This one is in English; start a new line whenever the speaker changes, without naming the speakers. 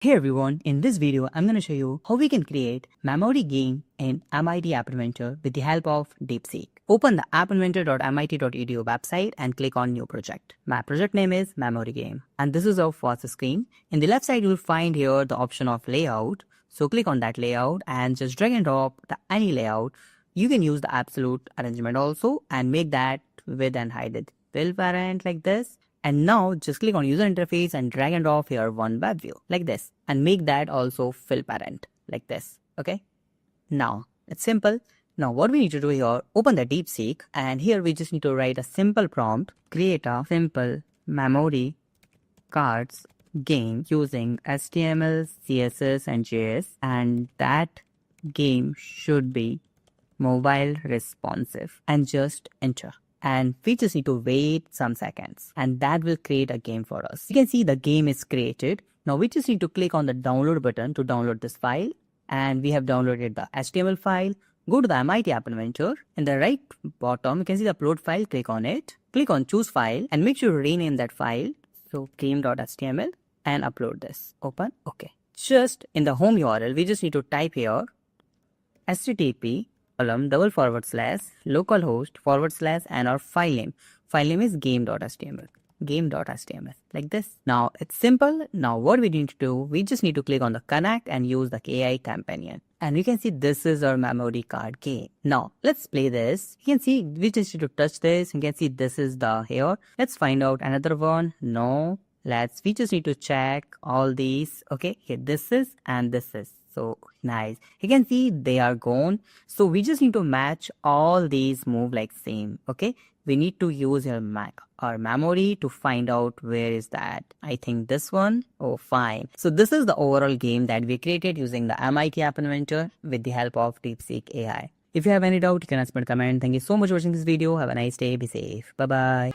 Hey everyone, in this video I'm going to show you how we can create memory game in MIT App Inventor with the help of DeepSeek. Open the appinventor.mit.edu website and click on new project. My project name is memory game and this is our first screen. In the left side you will find here the option of layout. So click on that layout and just drag and drop any layout. You can use the absolute arrangement also and make that width and height it fill parent like this. And now just click on user interface and drag and drop here one web view like this and make that also fill parent like this. Okay. Now it's simple. Now what we need to do here, open the DeepSeek and here we just need to write a simple prompt, create a simple memory cards game using HTML, CSS and JS, and that game should be mobile responsive and just enter. And we just need to wait some seconds and that will create a game for us. You can see the game is created. Now we just need to click on the download button to download this file, and we have downloaded the HTML file. Go to the MIT App Inventor. In the right bottom you can see the upload file. Click on it, click on choose file and make sure to rename that file. So game.html and upload this. Open. Okay. Just in the home URL we just need to type here http /localhost/ and our file name. File name is game.html like this. Now it's simple. Now what we need to do, we just need to click on the connect and use the AI companion, and you can see this is our memory card game. Now let's play this. You can see we just need to touch this. You can see this is the here. Let's find out another one. No, we just need to check all these. Okay, here this is and this is. So nice. You can see they are gone. So we just need to match all these move like same. Okay. We need to use our memory to find out where is that. I think this one. Oh, fine. So this is the overall game that we created using the MIT App Inventor with the help of DeepSeek AI. If you have any doubt, you can ask me in comment. Thank you so much for watching this video. Have a nice day. Be safe. Bye-bye.